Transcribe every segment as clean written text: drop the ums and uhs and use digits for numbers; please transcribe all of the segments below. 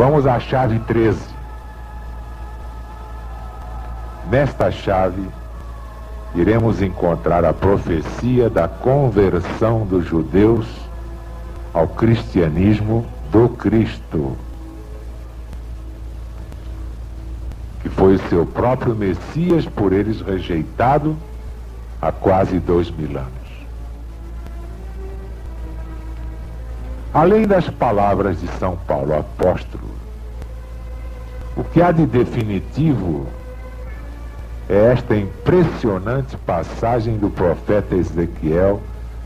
Vamos à chave 13. Nesta chave, iremos encontrar a profecia da conversão dos judeus ao cristianismo do Cristo, que foi o seu próprio Messias, por eles rejeitado há quase 2000 anos. Além das palavras de São Paulo, apóstolo, o que há de definitivo é esta impressionante passagem do profeta Ezequiel,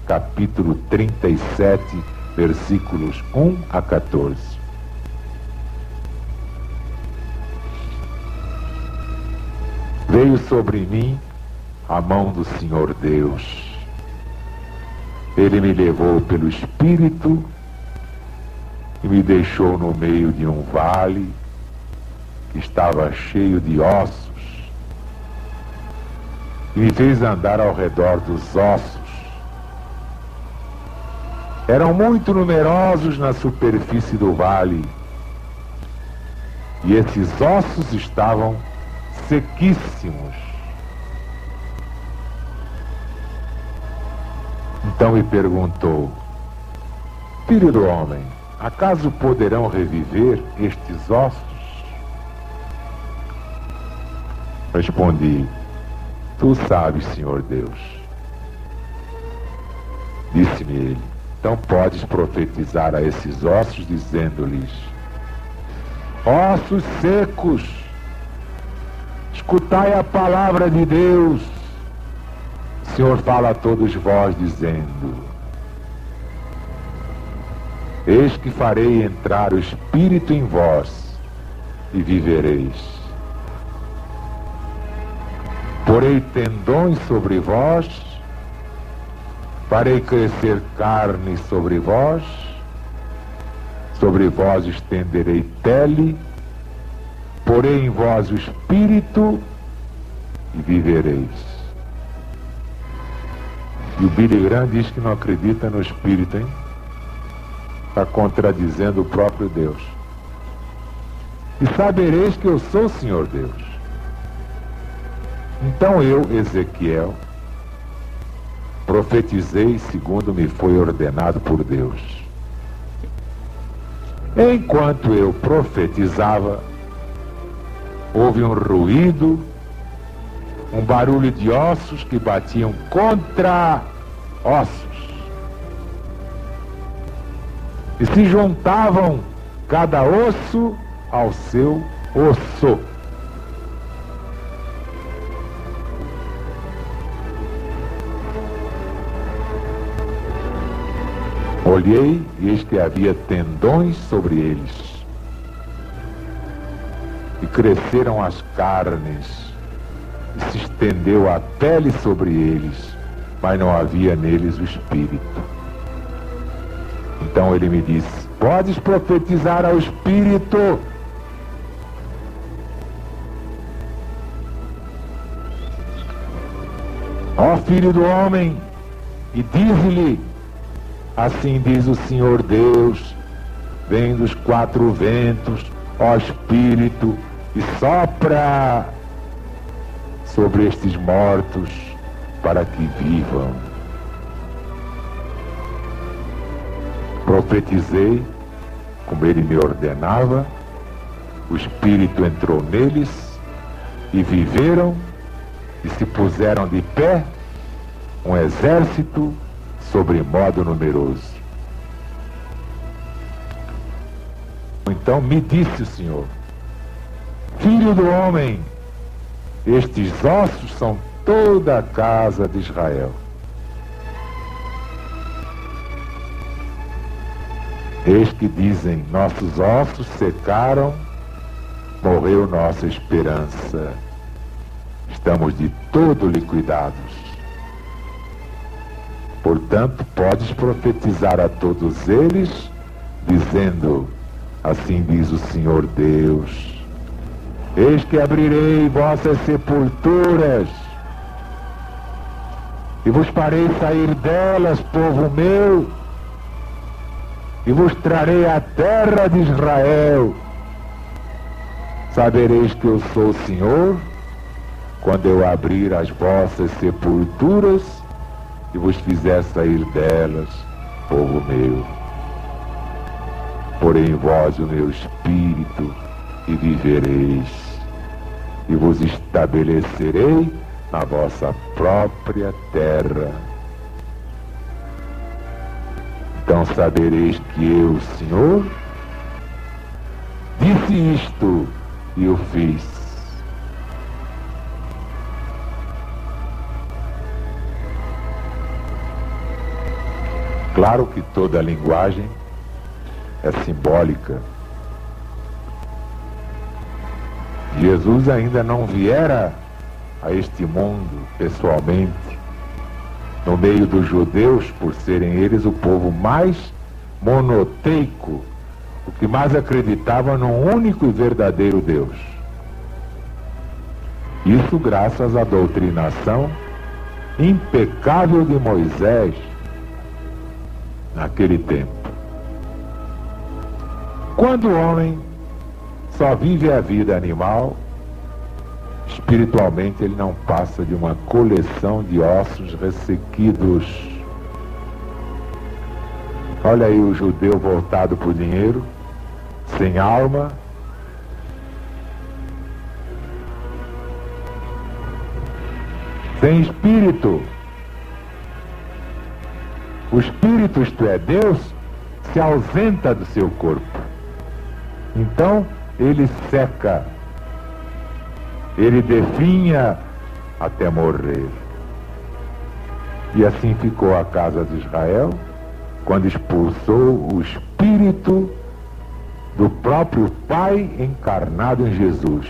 capítulo 37, versículos 1 a 14. Veio sobre mim a mão do Senhor Deus. Ele me levou pelo Espírito e me deixou no meio de um vale que estava cheio de ossos, e me fez andar ao redor dos ossos. Eram muito numerosos na superfície do vale, e esses ossos estavam sequíssimos. Então me perguntou: filho do homem, acaso poderão reviver estes ossos? Respondi: tu sabes, Senhor Deus. Disse-me ele: então podes profetizar a esses ossos, dizendo-lhes: ossos secos, escutai a palavra de Deus. O Senhor fala a todos vós, dizendo: eis que farei entrar o Espírito em vós, e vivereis. Porei tendões sobre vós, farei crescer carne sobre vós estenderei pele, porei em vós o Espírito e vivereis. E o Billy Graham diz que não acredita no Espírito, hein? Está contradizendo o próprio Deus. E sabereis que eu sou o Senhor Deus. Então eu, Ezequiel, profetizei segundo me foi ordenado por Deus. Enquanto eu profetizava, houve um ruído, um barulho de ossos que batiam contra ossos, e se juntavam cada osso ao seu osso. Olhei e eis que havia tendões sobre eles, e cresceram as carnes, e se estendeu a pele sobre eles, mas não havia neles o Espírito. Então ele me disse: podes profetizar ao Espírito. Ó filho do homem, e dize-lhe: assim diz o Senhor Deus, vem dos quatro ventos, ó Espírito, e sopra sobre estes mortos para que vivam. Profetizei como ele me ordenava, o Espírito entrou neles e viveram e se puseram de pé um exército sobre modo numeroso. Então me disse o Senhor: filho do homem, estes ossos são toda a casa de Israel. Eis que dizem: nossos ossos secaram, morreu nossa esperança, estamos de todo liquidados. Portanto, podes profetizar a todos eles, dizendo: assim diz o Senhor Deus, eis que abrirei vossas sepulturas, e vos farei sair delas, povo meu, e vos trarei a terra de Israel, Sabereis que eu sou o Senhor, quando eu abrir as vossas sepulturas e vos fizer sair delas, povo meu. Porém em vós o meu espírito, e vivereis, e vos estabelecerei na vossa própria terra. Então sabereis que eu, Senhor, disse isto e o fiz. Claro que toda a linguagem é simbólica. Jesus ainda não viera a este mundo pessoalmente, no meio dos judeus, por serem eles o povo mais monoteico, o que mais acreditava num único e verdadeiro Deus. Isso graças à doutrinação impecável de Moisés naquele tempo. Quando o homem só vive a vida animal, espiritualmente ele não passa de uma coleção de ossos ressequidos. Olha aí o judeu voltado para o dinheiro, sem alma, sem espírito. O espírito, isto é, Deus, se ausenta do seu corpo. Então ele seca, ele definha até morrer. E assim ficou a casa de Israel, quando expulsou o espírito do próprio Pai encarnado em Jesus.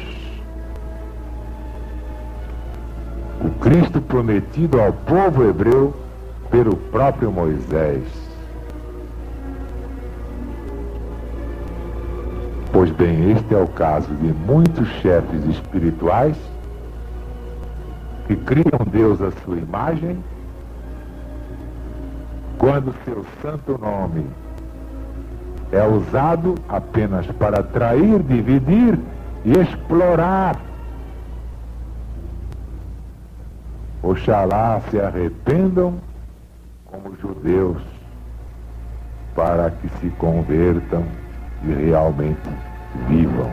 O Cristo prometido ao povo hebreu pelo próprio Moisés. Pois bem, este é o caso de muitos chefes espirituais que criam Deus à sua imagem, quando seu santo nome é usado apenas para atrair, dividir e explorar. Oxalá se arrependam como judeus, para que se convertam e realmente vivam.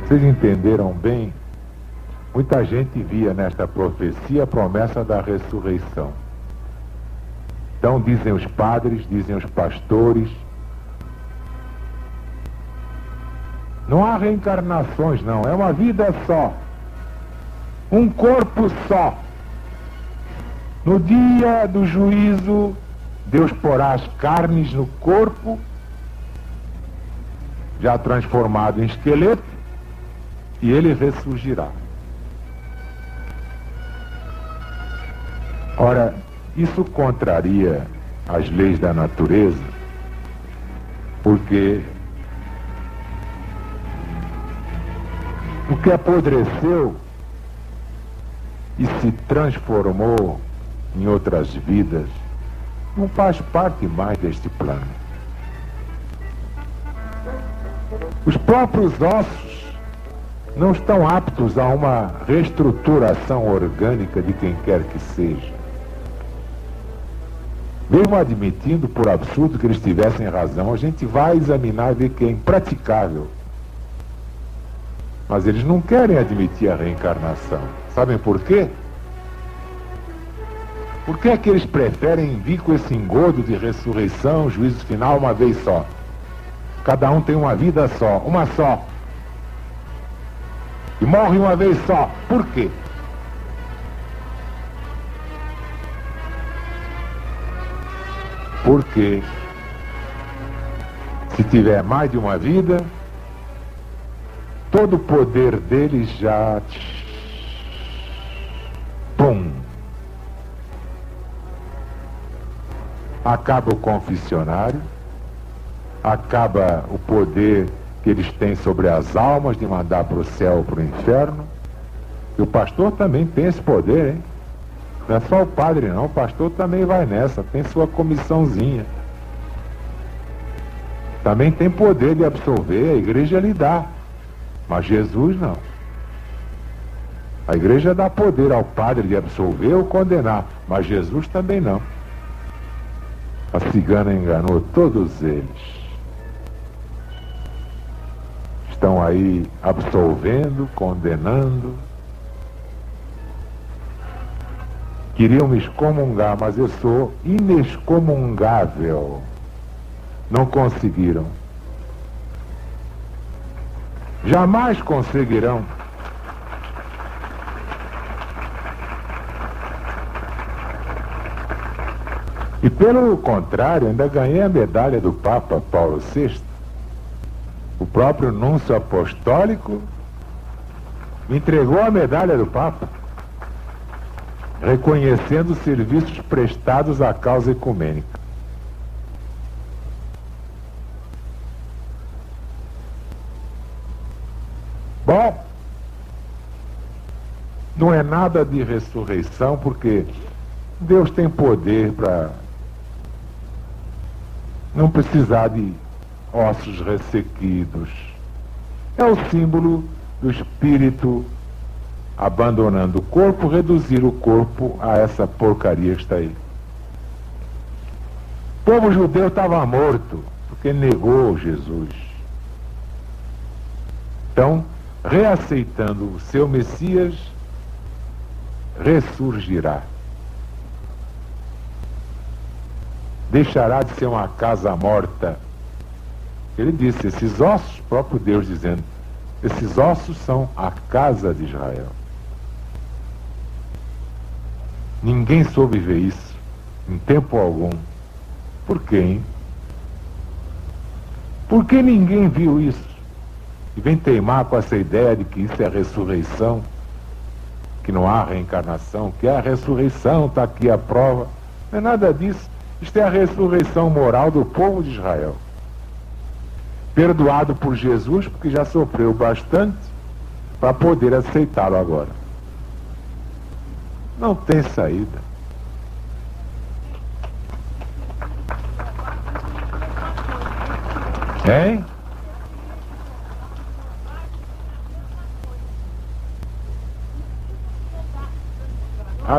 Vocês entenderam bem? Muita gente via nesta profecia a promessa da ressurreição. Então dizem os padres, dizem os pastores, não há reencarnações não, é uma vida só, um corpo só. No dia do juízo, Deus porá as carnes no corpo, já transformado em esqueleto, e ele ressurgirá. Ora, isso contraria as leis da natureza, porque o que apodreceu e se transformou em outras vidas não faz parte mais deste plano. Os próprios ossos não estão aptos a uma reestruturação orgânica de quem quer que seja. Mesmo admitindo por absurdo que eles tivessem razão, a gente vai examinar e ver que é impraticável. Mas eles não querem admitir a reencarnação. Sabem por quê? Por que é que eles preferem vir com esse engodo de ressurreição, juízo final, uma vez só? Cada um tem uma vida só, uma só. E morre uma vez só. Por quê? Porque se tiver mais de uma vida, todo o poder deles já... Pum! Acaba o confessionário, acaba o poder que eles têm sobre as almas de mandar para o céu ou para o inferno. E o pastor também tem esse poder, hein? Não é só o padre não, o pastor também vai nessa, tem sua comissãozinha. também tem poder de absolver, a igreja lhe dá. Mas Jesus não. A igreja dá poder ao padre de absolver ou condenar, mas Jesus também não. A cigana enganou todos eles. Estão aí absolvendo, condenando. Queriam me excomungar, mas eu sou inexcomungável. Não conseguiram. Jamais conseguirão. E pelo contrário, ainda ganhei a medalha do Papa Paulo VI. O próprio núncio apostólico me entregou a medalha do Papa, reconhecendo os serviços prestados à causa ecumênica. Bom, não é nada de ressurreição, porque Deus tem poder para não precisar de ossos ressequidos. É o símbolo do espírito abandonando o corpo, reduzir o corpo a essa porcaria que está aí. O povo judeu estava morto, porque negou Jesus. Então, reaceitando o seu Messias, ressurgirá. Deixará de ser uma casa morta. Ele disse, esses ossos, próprio Deus dizendo, esses ossos são a casa de Israel. Ninguém soube ver isso, em tempo algum. Por quê, hein? Por que ninguém viu isso? E vem teimar com essa ideia de que isso é ressurreição, que não há reencarnação, que é a ressurreição, está aqui a prova. Não é nada disso. Isto é a ressurreição moral do povo de Israel. Perdoado por Jesus, porque já sofreu bastante, para poder aceitá-lo agora. Não tem saída. Hein?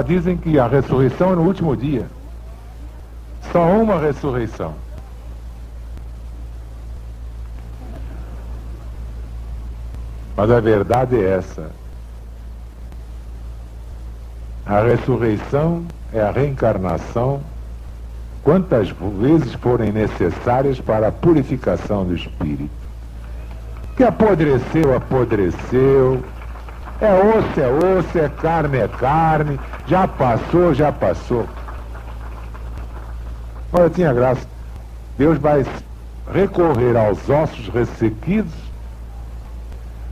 Dizem que a ressurreição é no último dia. Só uma ressurreição. Mas a verdade é essa. A ressurreição é a reencarnação, quantas vezes forem necessárias para a purificação do espírito. Que apodreceu, apodreceu. É osso, é carne, já passou, já passou. Olha, tinha graça. Deus vai recorrer aos ossos ressequidos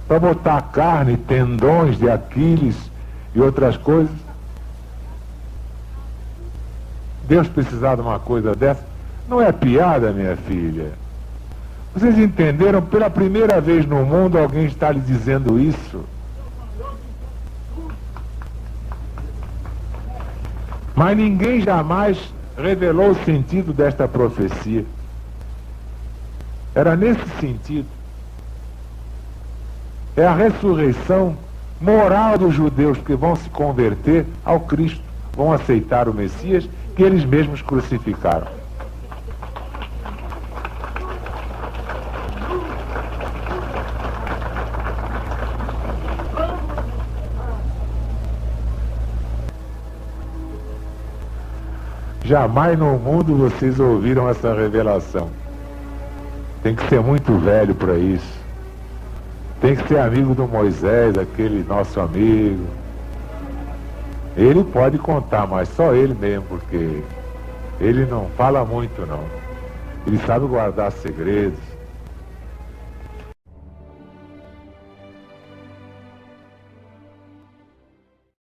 para botar carne, tendões de Aquiles e outras coisas. Deus precisar de uma coisa dessa? Não é piada, minha filha. Vocês entenderam? Pela primeira vez no mundo alguém está lhe dizendo isso. Mas ninguém jamais revelou o sentido desta profecia. Era nesse sentido. É a ressurreição moral dos judeus que vão se converter ao Cristo, vão aceitar o Messias que eles mesmos crucificaram. Jamais no mundo vocês ouviram essa revelação. Tem que ser muito velho para isso. Tem que ser amigo do Moisés, aquele nosso amigo. Ele pode contar, mas só ele mesmo, porque ele não fala muito não. Ele sabe guardar segredos.